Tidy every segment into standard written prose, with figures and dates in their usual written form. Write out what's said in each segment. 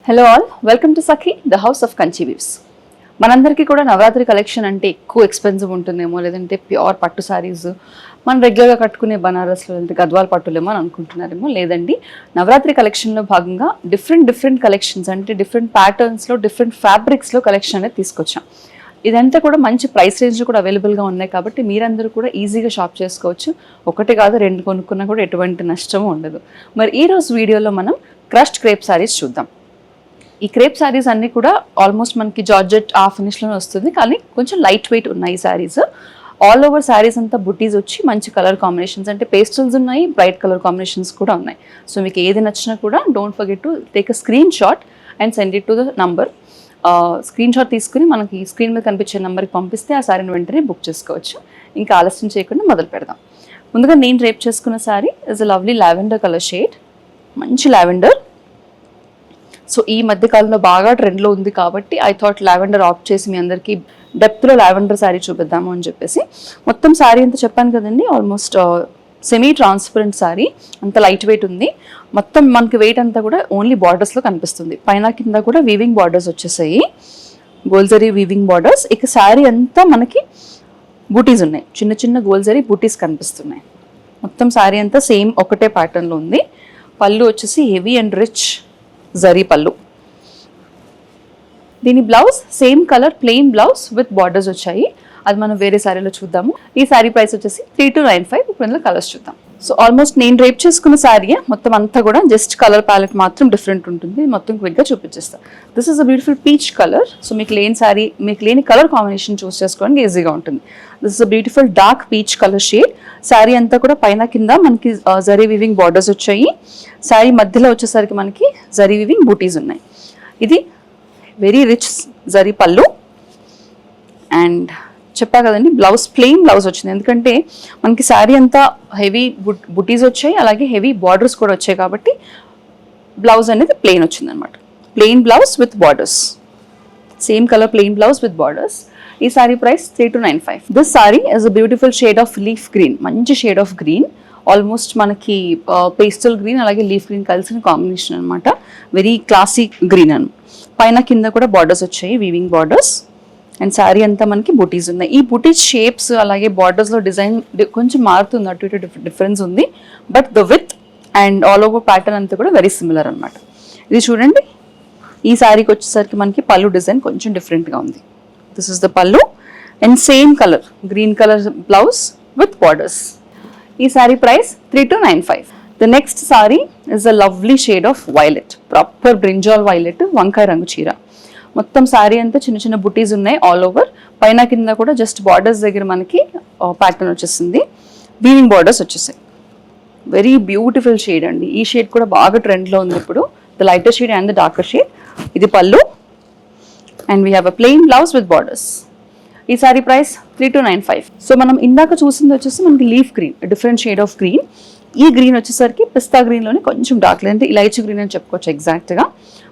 Hello all, welcome to Sakhi the house of Kanchi weaves. మనందరికీ కూడా Navratri collection అంటే ఎక్కువ ఎక్స్పెన్సివ్ ఉంటుందేమో, లేదంటే ప్యూర్ పట్టు శారీస్ మనం రెగ్యులర్గా కట్టుకునే బనారస్లో లేదంటే గద్వాల పట్టులేమో అని అనుకుంటున్నారేమో. లేదండి, నవరాత్రి కలెక్షన్లో భాగంగా డిఫరెంట్ కలెక్షన్స్ అంటే డిఫరెంట్ ప్యాటర్న్స్లో డిఫరెంట్ ఫ్యాబ్రిక్స్లో కలెక్షన్ అనేది తీసుకొచ్చాం. ఇదంతా కూడా మంచి ప్రైస్ రేంజ్లో కూడా అవైలబుల్గా ఉన్నాయి కాబట్టి మీరందరూ కూడా ఈజీగా షాప్ చేసుకోవచ్చు. ఒకటి కాదు, రెండు కొనుక్కున్నా కూడా ఎటువంటి నష్టము ఉండదు. మరి ఈరోజు వీడియోలో మనం క్రష్డ్ క్రేప్ శారీస్ చూద్దాం. ఈ క్రేప్ శారీస్ అన్నీ కూడా ఆల్మోస్ట్ మనకి జార్జెట్ ఆ ఫినిష్లోనే వస్తుంది, కానీ కొంచెం లైట్ వెయిట్ ఉన్నాయి ఈ శారీస్. ఆల్ ఓవర్ శారీస్ అంతా బుటీస్ వచ్చి మంచి కలర్ కాంబినేషన్స్ అంటే పేస్టల్స్ ఉన్నాయి, బ్రైట్ కలర్ కాంబినేషన్స్ కూడా ఉన్నాయి. సో మీకు ఏది నచ్చినా కూడా don't forget to take a screen shot and send it to the number. Screen shot తీసుకుని మనకి స్క్రీన్ మీద కనిపించే నెంబర్కి పంపిస్తే ఆ శారీని వెంటనే బుక్ చేసుకోవచ్చు. ఇంకా ఆలస్యం చేయకుండా మొదలు పెడదాం. ముందుగా నేను రేప్ చేసుకున్న sari is a lovely lavender colour shade, మంచి లావెండర్. సో ఈ మధ్య కాలంలో బాగా ట్రెండ్లో ఉంది కాబట్టి ఐ థాట్ లావెండర్ ఆప్ట్ చేసి మీ అందరికీ డెప్త్లో లావెండర్ శారీ చూపిద్దాము అని చెప్పేసి. మొత్తం శారీ అంతా చెప్పాను కదండి, ఆల్మోస్ట్ సెమీ ట్రాన్స్పరెంట్ శారీ, అంత లైట్ వెయిట్ ఉంది. మొత్తం మనకి వెయిట్ అంతా కూడా ఓన్లీ బార్డర్స్లో కనిపిస్తుంది. పైన కింద కూడా వీవింగ్ బార్డర్స్ వచ్చేసాయి, గోల్జరీ వీవింగ్ బార్డర్స్. ఇక శారీ అంతా మనకి బూటీస్ ఉన్నాయి, చిన్న చిన్న గోల్జరీ బూటీస్ కనిపిస్తున్నాయి. మొత్తం శారీ అంతా సేమ్ ఒకటే ప్యాటర్న్లో ఉంది. పళ్ళు వచ్చేసి హెవీ అండ్ రిచ్ జరీ పళ్ళు. దీని blouse same colour plain blouse with borders వచ్చాయి, అది మనం వేరే శారీలో చూద్దాము. ఈ శారీ ప్రైస్ వచ్చేసి 3295. ఇప్పుడు ఇందులో కలర్స్ చూద్దాం. సో ఆల్మోస్ట్ నేను రేప్ చేసుకున్న శారీ మొత్తం అంతా కూడా జస్ట్ కలర్ ప్యాలెట్ మాత్రం డిఫరెంట్ ఉంటుంది. మొత్తం క్విక్గా చూపించేస్తాను. This is a beautiful peach colour. So మీకు లేని శారీ, మీకు లేని కలర్ కాంబినేషన్ చూస్ చేసుకోవడానికి ఈజీగా ఉంటుంది. This is a beautiful dark peach colour shade. Sari అంతా కూడా పైన కింద మనకి జరీ వీవింగ్ బార్డర్స్ వచ్చాయి. శారీ మధ్యలో వచ్చేసరికి మనకి జరీ వీవింగ్ బూటీస్ ఉన్నాయి. ఇది very rich zari pallu. And చెప్పా కదండి, బ్లౌజ్ ప్లెయిన్ బ్లౌజ్ వచ్చింది, ఎందుకంటే మనకి శారీ అంతా హెవీ బుటీస్ వచ్చాయి, అలాగే హెవీ బార్డర్స్ కూడా వచ్చాయి కాబట్టి బ్లౌజ్ అనేది ప్లెయిన్ వచ్చింది అనమాట. Plain blouse with borders, same colour plain blouse with borders. ఈ sari price 3295. This sari is a beautiful shade of leaf green, మంచి షేడ్ ఆఫ్ గ్రీన్, ఆల్మోస్ట్ మనకి పేస్టల్ గ్రీన్ అలాగే లీఫ్ గ్రీన్ కలిసిన కాంబినేషన్ అనమాట. వెరీ క్లాసిక్ గ్రీన్ అని. పైన కింద కూడా బార్డర్స్ వచ్చాయి, వీవింగ్ బార్డర్స్. అండ్ శారీ అంతా మనకి బుటీస్ ఉన్నాయి. ఈ బుటీస్ షేప్స్ అలాగే బార్డర్స్లో డిజైన్ కొంచెం మారుతుంది, అటు ఇటు డిఫరెన్స్ ఉంది. But the with and all over pattern అంతా కూడా వెరీ సిమిలర్ అనమాట. ఇది చూడండి, ఈ శారీకి వచ్చేసరికి మనకి పళ్ళు డిజైన్ కొంచెం డిఫరెంట్గా ఉంది. This is the pallu and same colour green colour blouse with borders. ఈ sari price 3295. The next sari is a lovely shade of violet, proper brinjal violet, వంకాయ రంగు చీర. మొత్తం శారీ అంతా చిన్న చిన్న బుటీస్ ఉన్నాయి ఆల్ ఓవర్. పైన కింద కూడా జస్ట్ బార్డర్స్ దగ్గర మనకి ప్యాటర్న్ వచ్చేసింది, వీవింగ్ బార్డర్స్ వచ్చేసాయి. వెరీ బ్యూటిఫుల్ షేడ్ అండి. ఈ షేడ్ కూడా బాగా ట్రెండ్లో ఉంది ఇప్పుడు, the lighter shade and the darker shade. ఇది pallu and we have a plain blouse with borders. ఈ శారీ ప్రైస్ 3295. సో మనం ఇందాక చూసింది వచ్చేసి మనకి leaf green, different shade of green. ఈ గ్రీన్ వచ్చేసరికి పిస్తా గ్రీన్లోనే కొంచెం డార్క్, లేదంటే ఇలైచీ గ్రీన్ అని చెప్పుకోవచ్చు ఎగ్జాక్ట్గా.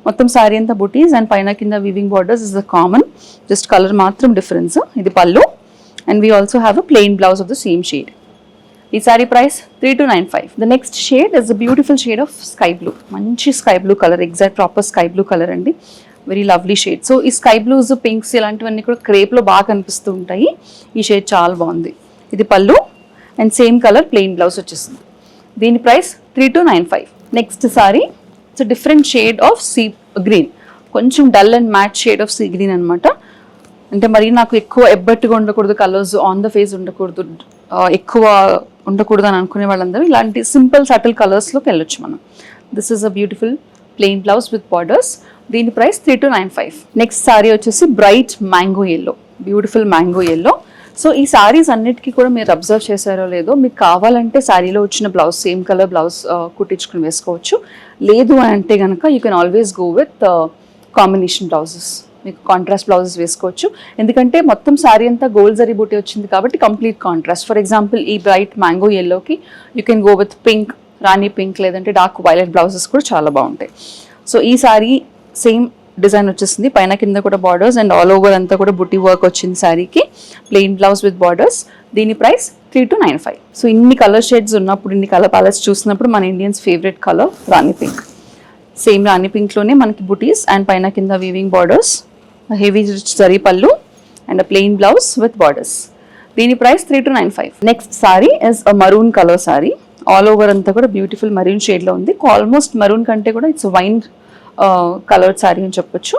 మొత్తం శారీ అంతా బుటీస్ అండ్ పైన కింద weaving borders is the common, just colour మాత్రం డిఫరెన్స్. ఇది pallu and we also have a plain blouse of the same shade. ఈ sari price 3295. The next shade is a beautiful shade of sky blue, మంచి sky blue colour, exact proper sky blue colour అండి. Very lovely shade. So ఈ sky blues, pinks ఇలాంటివన్నీ కూడా క్రేప్లో బాగా కనిపిస్తూ ఉంటాయి. ఈ షేడ్ చాలా బాగుంది. ఇది pallu and same colour plain blouse వచ్చేసింది. దీని price 3295. Next sari it's different shade of sea green, కొంచెం dull and matte shade of sea green అనమాట. అంటే మరి నాకు ఎక్కువ ఎబ్బట్టుగా ఉండకూడదు, కలర్స్ ఆన్ ద ఫేస్ ఉండకూడదు, ఎక్కువ ఉండకూడదు అని అనుకునే వాళ్ళందరూ ఇలాంటి సింపుల్ సటిల్ కలర్స్లోకి వెళ్ళొచ్చు మనం. This is a beautiful plain blouse with borders. దీని ప్రైస్ 3295. నెక్స్ట్ శారీ వచ్చేసి bright mango yellow, beautiful mango yellow. So ఈ శారీస్ అన్నిటికీ కూడా మీరు అబ్జర్వ్ చేశారో లేదో, మీకు కావాలంటే శారీలో వచ్చిన బ్లౌజ్ సేమ్ కలర్ బ్లౌజ్ కుట్టించుకుని వేసుకోవచ్చు. లేదు అని అంటే కనుక you can always go with combination blouses, మీకు కాంట్రాస్ట్ బ్లౌజెస్ వేసుకోవచ్చు. ఎందుకంటే మొత్తం శారీ అంతా గోల్డ్ జరీ బూటీ వచ్చింది కాబట్టి కంప్లీట్ కాంట్రాస్ట్. ఫర్ ఎగ్జాంపుల్ ఈ బ్రైట్ మ్యాంగో ఎల్లోకి you can go with pink, Rani pink, లేదంటే డార్క్ వైలెట్ బ్లౌజెస్ కూడా చాలా బాగుంటాయి. సో ఈ శారీ సేమ్ డిజైన్ వచ్చేసింది, పైన కింద కూడా బార్డర్స్ అండ్ ఆల్ ఓవర్ అంతా కూడా బుట్టి వర్క్ వచ్చింది శారీకి, ప్లెయిన్ బ్లౌజ్ విత్ బార్డర్స్. దీని ప్రైస్ 3295. సో ఇన్ని కలర్ షేడ్స్ ఉన్నప్పుడు, ఇన్ని కలర్ ప్యాలెట్స్ చూసినప్పుడు మన Indians favourite colour rani pink. Same rani పింక్లోనే మనకి బుటీస్ అండ్ పైన కింద weaving borders, heavy rich zari pallu and plain blouse with borders. దీని price 3295. Next sari is maroon colour sari. All over అంతా కూడా బ్యూటిఫుల్ మరూన్ షేడ్లో ఉంది. ఆల్మోస్ట్ మరూన్ కంటే కూడా ఇట్స్ వైన్ కలర్ సారీ అని చెప్పొచ్చు.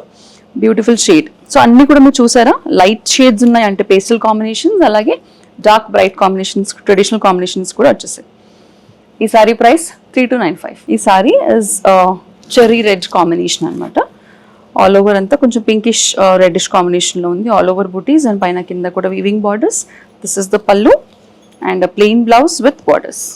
Beautiful shade. సో అన్ని కూడా మీరు చూసారా, లైట్ షేడ్స్ ఉన్నాయి, అంటే పేస్టల్ కాంబినేషన్స్, అలాగే dark bright combinations, traditional combinations కూడా వచ్చేసాయి. ఈ సారీ ప్రైస్ 3295. ఈ sorry is cherry red combination అనమాట. ఆల్ ఓవర్ అంతా కొంచెం పింకిష్ రెడ్డిష్ కాంబినేషన్లో ఉంది. ఆల్ ఓవర్ బూటీస్ అండ్ పైన కింద కూడా weaving borders. This is the pallu and plain blouse with borders.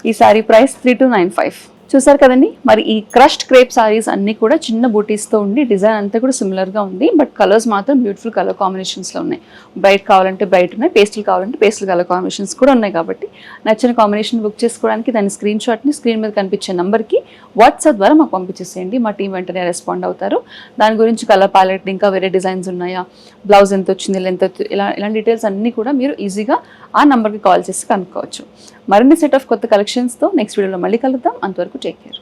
ఈ సారీ ప్రైస్ 3295. చూసారు కదండి, మరి ఈ క్రష్డ్ క్రేప్ సారీస్ అన్నీ కూడా చిన్న బూటీస్తో ఉండి డిజైన్ అంతా కూడా సిమిలర్గా ఉంది, బట్ కలర్స్ మాత్రం బ్యూటిఫుల్ కలర్ కాంబినేషన్స్లో ఉన్నాయి. బ్రైట్ కావాలంటే బ్రైట్ ఉన్నాయి, పేస్టల్ కావాలంటే పేస్టల్ కలర్ కాంబినేషన్స్ కూడా ఉన్నాయి. కాబట్టి నచ్చిన కాంబినేషన్ బుక్ చేసుకోవడానికి దాని స్క్రీన్ షాట్ని స్క్రీన్ మీద కనిపించే నెంబర్కి వాట్సాప్ ద్వారా మాకు పంపించేసేయండి. మా టీం వెంటనే రెస్పాండ్ అవుతారు. దాని గురించి కలర్ ప్యాలెట్, ఇంకా వేరే డిజైన్స్ ఉన్నాయా, బ్లౌజ్ ఎంత వచ్చింది, లెంత్ ఇలాంటి డీటెయిల్స్ అన్నీ కూడా మీరు ఈజీగా ఆ నెంబర్కి కాల్ చేసి కనుక్కోవచ్చు. మరిన్ని సెట్ ఆఫ్ కొత్త కలెక్షన్స్తో నెక్స్ట్ వీడియోలో మళ్ళీ కలుద్దాం. అంతవరకు టేక్ కేర్.